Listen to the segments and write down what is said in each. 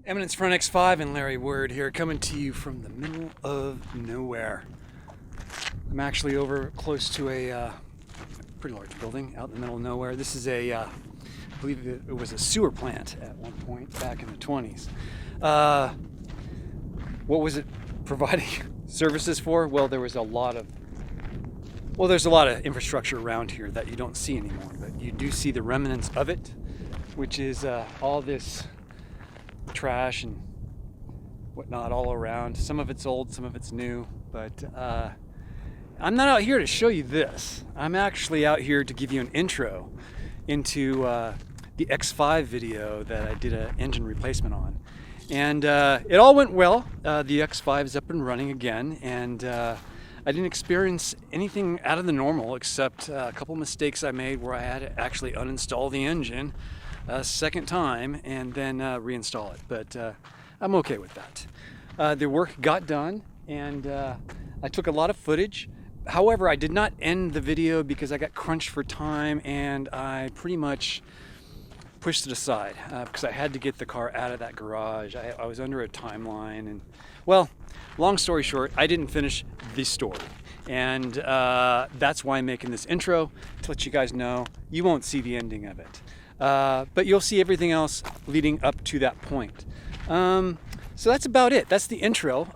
Eminence Front X5 and Larry Word here, coming to you from the middle of nowhere. I'm actually over close to a pretty large building out in the middle of nowhere. This is I believe it was a sewer plant at one point back in the 20s. What was it providing services for? Well, there's a lot of infrastructure around here that you don't see anymore, but you do see the remnants of it, which is all this trash and whatnot all around. Some of it's old, some of it's new, but I'm not out here to show you this. I'm actually out here to give you an intro into the X5 video that I did an engine replacement on. And it all went well. The X5 is up and running again, and I didn't experience anything out of the normal except a couple mistakes I made where I had to actually uninstall the engine a second time and then reinstall it. But I'm okay with that. The work got done, and I took a lot of footage. However, I did not end the video because I got crunched for time, and I pretty much pushed it aside because I had to get the car out of that garage. I was under a timeline, and well, long story short, I didn't finish the story. And that's why I'm making this intro, to let you guys know you won't see the ending of it. But you'll see everything else leading up to that point. So that's about it. That's the intro.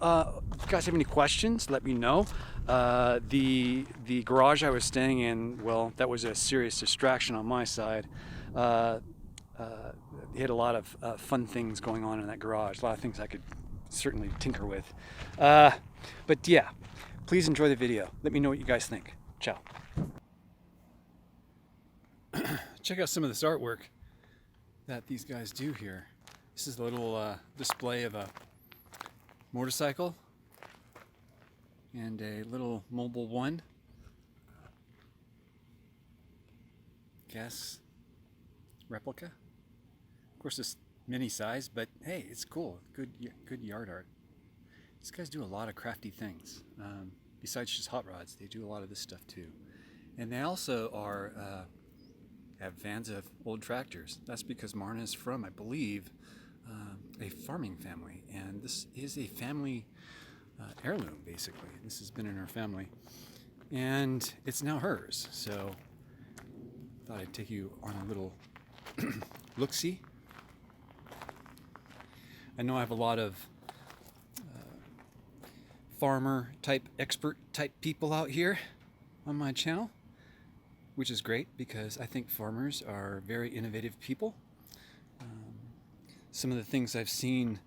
If you guys have any questions, let me know. The garage I was staying in, well, that was a serious distraction on my side. He had a lot of fun things going on in that garage. A lot of things I could certainly tinker with. But yeah, please enjoy the video. Let me know what you guys think. Ciao. Check out some of this artwork that these guys do here. This is a little display of a motorcycle and a little Mobile 1 gas replica. Of course, it's mini size, but hey, it's cool. Good yard art. These guys do a lot of crafty things. Besides just hot rods, they do a lot of this stuff too. And they also have vans of old tractors. That's because Marna is from, I believe, a farming family, and this is a family heirloom, basically. This has been in her family, and it's now hers. So I thought I'd take you on a little look-see. I know I have a lot of farmer type, expert type people out here on my channel, which is great because I think farmers are very innovative people. Some of the things I've seen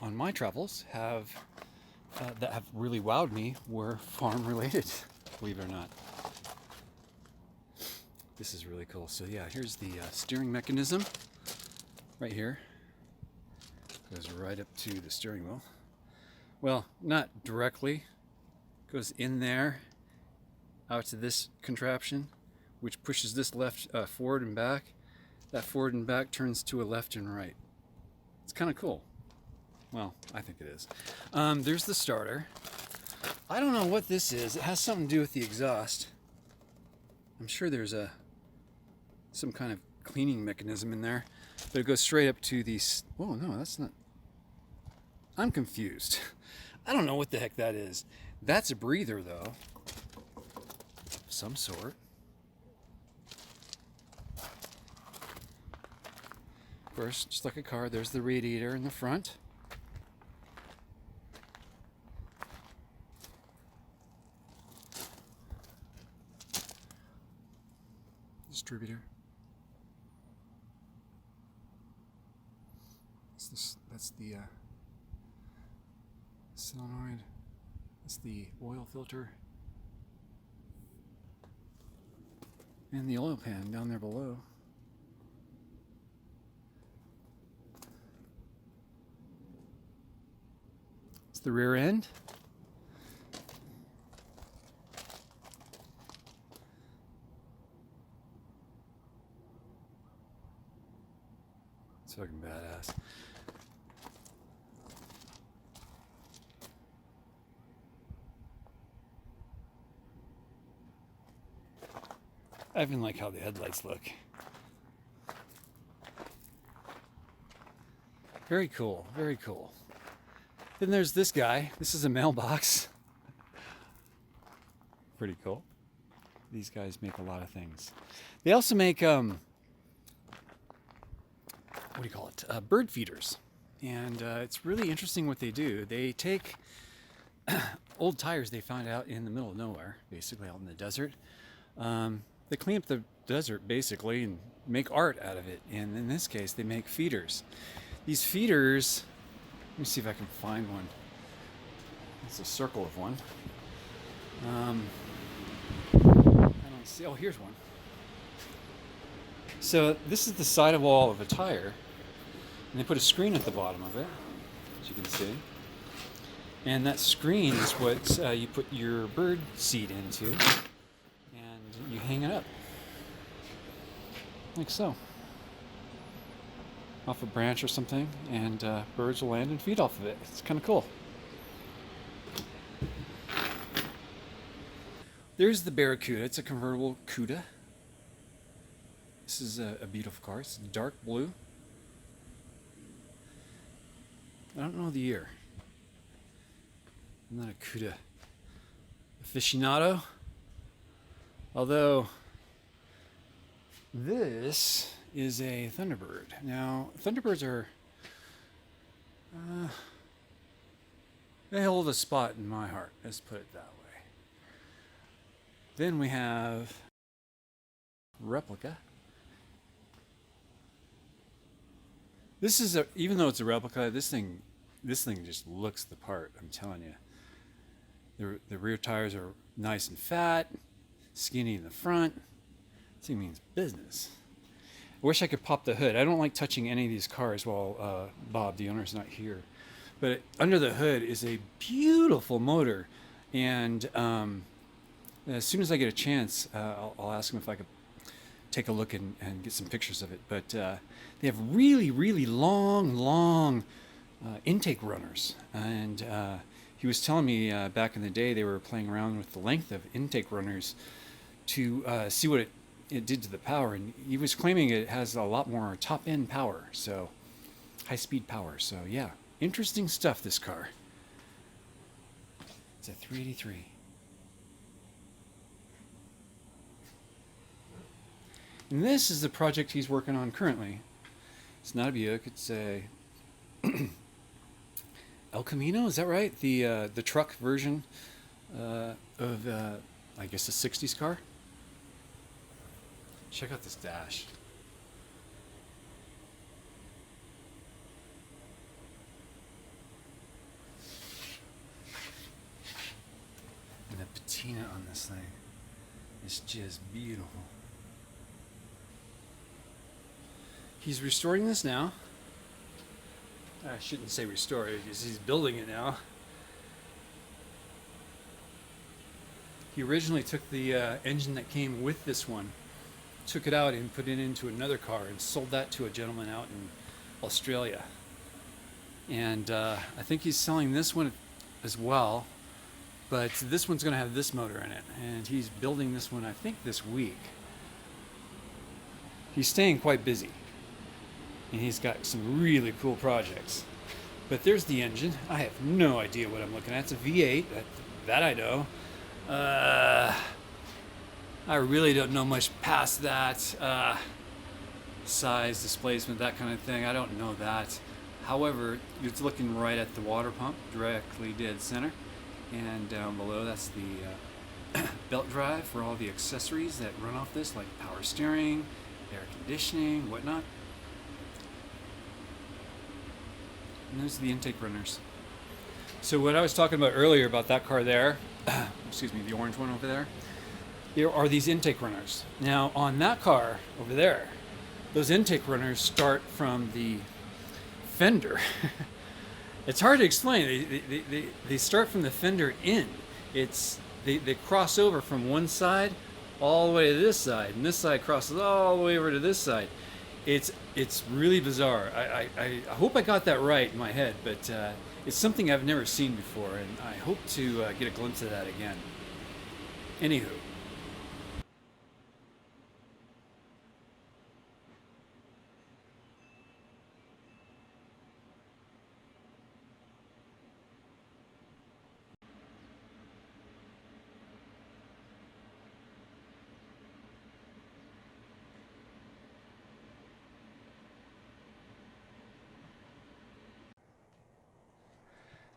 on my travels that have really wowed me were farm related, believe it or not. This is really cool. So yeah, here's the steering mechanism right here. Goes right up to the steering wheel. Well, not directly. Goes in there, out to this contraption, which pushes this left forward and back. That forward and back turns to a left and right. It's kind of cool. Well, I think it is. There's the starter. I don't know what this is. It has something to do with the exhaust. I'm sure there's some kind of cleaning mechanism in there, but it goes straight up to these. Oh no, that's not. I'm confused. I don't know what the heck that is. That's a breather though, of some sort. Of course, just like a car, there's the radiator in the front. Distributor. That's the solenoid. That's the oil filter. And the oil pan down there below. It's the rear end. It's fucking badass. I even like how the headlights look. Very cool, very cool. Then there's this guy. This is a mailbox. Pretty cool. These guys make a lot of things. They also make, what do you call it? Bird feeders. And it's really interesting what they do. They take old tires they found out in the middle of nowhere, basically out in the desert. They clean up the desert, basically, and make art out of it. And in this case, they make feeders. These feeders, let me see if I can find one. It's a circle of one. I don't see, oh, here's one. So this is the side wall of a tire, and they put a screen at the bottom of it, as you can see. And that screen is what you put your bird seed into, and you hang it up, like so, off a branch or something, and birds will land and feed off of it. It's kind of cool. There's the Barracuda. It's a convertible Cuda. This is a beautiful car. It's dark blue. I don't know the year. I'm not a Cuda aficionado. Although this is a Thunderbird. Now, Thunderbirds are they hold a spot in my heart. Let's put it that way. Then we have replica. This is even though it's a replica, this thing just looks the part. I'm telling you. The rear tires are nice and fat, skinny in the front. This thing means business. I wish I could pop the hood. I don't like touching any of these cars while Bob, the owner, is not here. But under the hood is a beautiful motor, and as soon as I get a chance, I'll ask him if I could take a look and get some pictures of it. But they have really, really long intake runners. And he was telling me back in the day they were playing around with the length of intake runners to see what it did to the power. And he was claiming it has a lot more top-end power, so high-speed power. So yeah, interesting stuff, this car. It's a 383. And this is the project he's working on currently. It's not a Buick, it's a El Camino, is that right? The truck version of, I guess, a 60s car. Check out this dash. And the patina on this thing is just beautiful. He's restoring this now. I shouldn't say restore it because he's building it now. He originally took the engine that came with this one, took it out and put it into another car and sold that to a gentleman out in Australia. And I think he's selling this one as well, but this one's going to have this motor in it. And he's building this one, I think, this week. He's staying quite busy. And he's got some really cool projects. But there's the engine. I have no idea what I'm looking at. It's a V8, that I know. I really don't know much past that. Size, displacement, that kind of thing. I don't know that. However, it's looking right at the water pump, directly dead center. And down below, that's the belt drive for all the accessories that run off this, like power steering, air conditioning, whatnot. And those are the intake runners. So what I was talking about earlier about that car there, excuse me, the orange one over there are these intake runners. Now on that car over there, those intake runners start from the fender. It's hard to explain. They start from the fender in. They cross over from one side all the way to this side, and this side crosses all the way over to this side. It's really bizarre. I hope I got that right in my head, but it's something I've never seen before, and I hope to get a glimpse of that again. Anywho.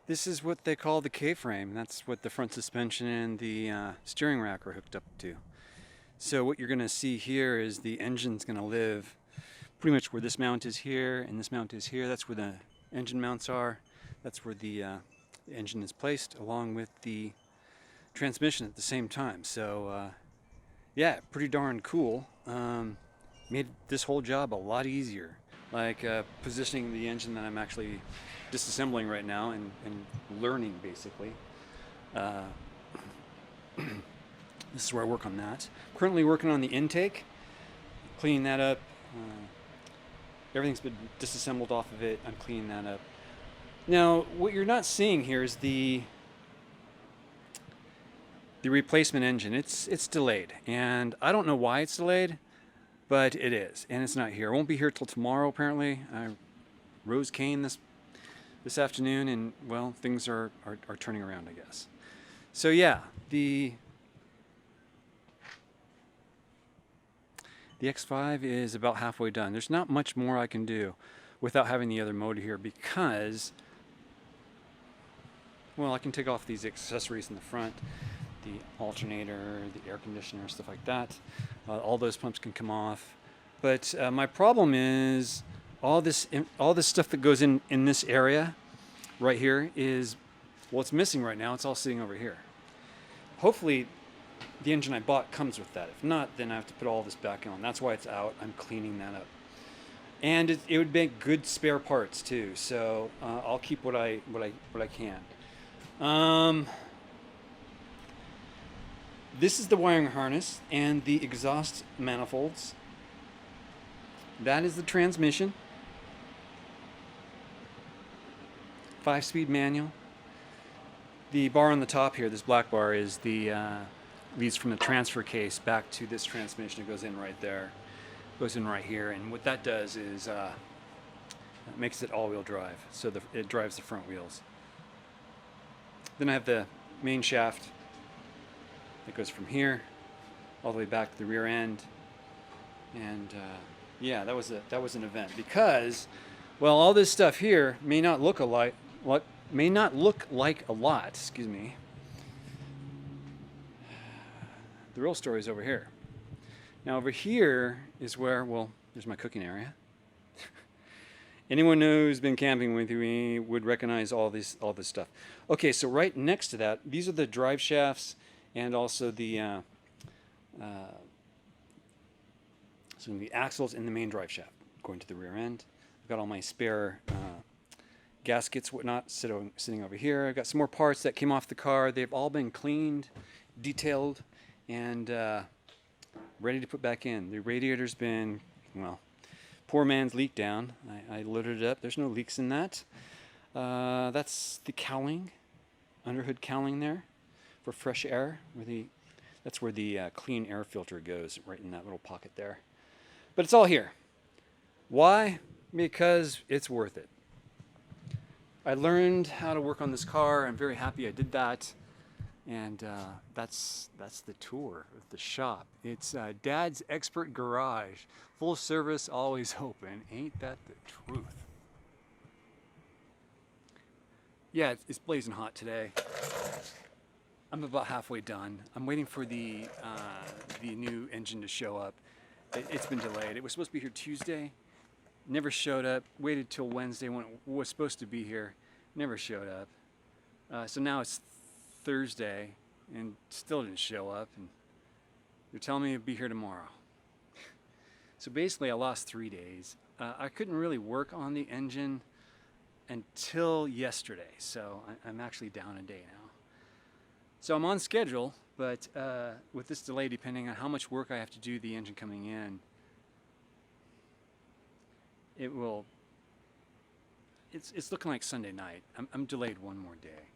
This is what they call the K-frame. That's what the front suspension and the steering rack are hooked up to. So what you're going to see here is the engine's going to live pretty much where this mount is here and this mount is here. That's where the engine mounts are. That's where the engine is placed along with the transmission at the same time. So yeah, pretty darn cool. Made this whole job a lot easier. Like positioning the engine that I'm actually disassembling right now and learning basically. This is where I work on that. Currently working on the intake, cleaning that up. Everything's been disassembled off of it. I'm cleaning that up. Now, what you're not seeing here is the replacement engine. It's delayed, and I don't know why it's delayed, but it is, and it's not here. It won't be here till tomorrow apparently. I rose cane this afternoon, and well, things are turning around, I guess. So yeah, the X5 is about halfway done. There's not much more I can do without having the other motor here because, well, I can take off these accessories in the front, the alternator, the air conditioner, stuff like that. All those pumps can come off. But my problem is all this stuff that goes in this area right here is, well, it's missing right now. It's all sitting over here. Hopefully the engine I bought comes with that. If not, then I have to put all this back on. That's why it's out. I'm cleaning that up. And it would make good spare parts too. So I'll keep what I can. This is the wiring harness and the exhaust manifolds. That is the transmission. 5-speed manual. The bar on the top here, this black bar, is the leads from the transfer case back to this transmission. It goes in right there, goes in right here, and what that does is it makes it all-wheel drive, so it drives the front wheels. Then I have the main shaft that goes from here all the way back to the rear end, and yeah, that was an event because, well, all this stuff here may not look like a lot. Excuse me. The real story is over here. Now over here is where, well, there's my cooking area. Anyone who's been camping with me would recognize all this stuff. Okay, so right next to that, these are the drive shafts and also the axles in the main drive shaft going to the rear end. I've got all my spare gaskets, whatnot, sitting over here. I've got some more parts that came off the car. They've all been cleaned, detailed, and ready to put back in. The radiator's been, well, poor man's leak down. I loaded it up. There's no leaks in that. That's the cowling, underhood cowling there for fresh air. That's where the clean air filter goes, right in that little pocket there. But it's all here. Why? Because it's worth it. I learned how to work on this car. I'm very happy I did that. And that's the tour of the shop. It's Dad's Expert Garage. Full service, always open. Ain't that the truth? Yeah, it's blazing hot today. I'm about halfway done. I'm waiting for the new engine to show up. It's been delayed. It was supposed to be here Tuesday. Never showed up. Waited till Wednesday when it was supposed to be here. Never showed up. So now it's Thursday and still didn't show up, and they're telling me it'll be here tomorrow. So basically I lost 3 days. I couldn't really work on the engine until yesterday, so I'm actually down a day now. So I'm on schedule, but with this delay, depending on how much work I have to do the engine coming in, it's looking like Sunday night. I'm delayed one more day.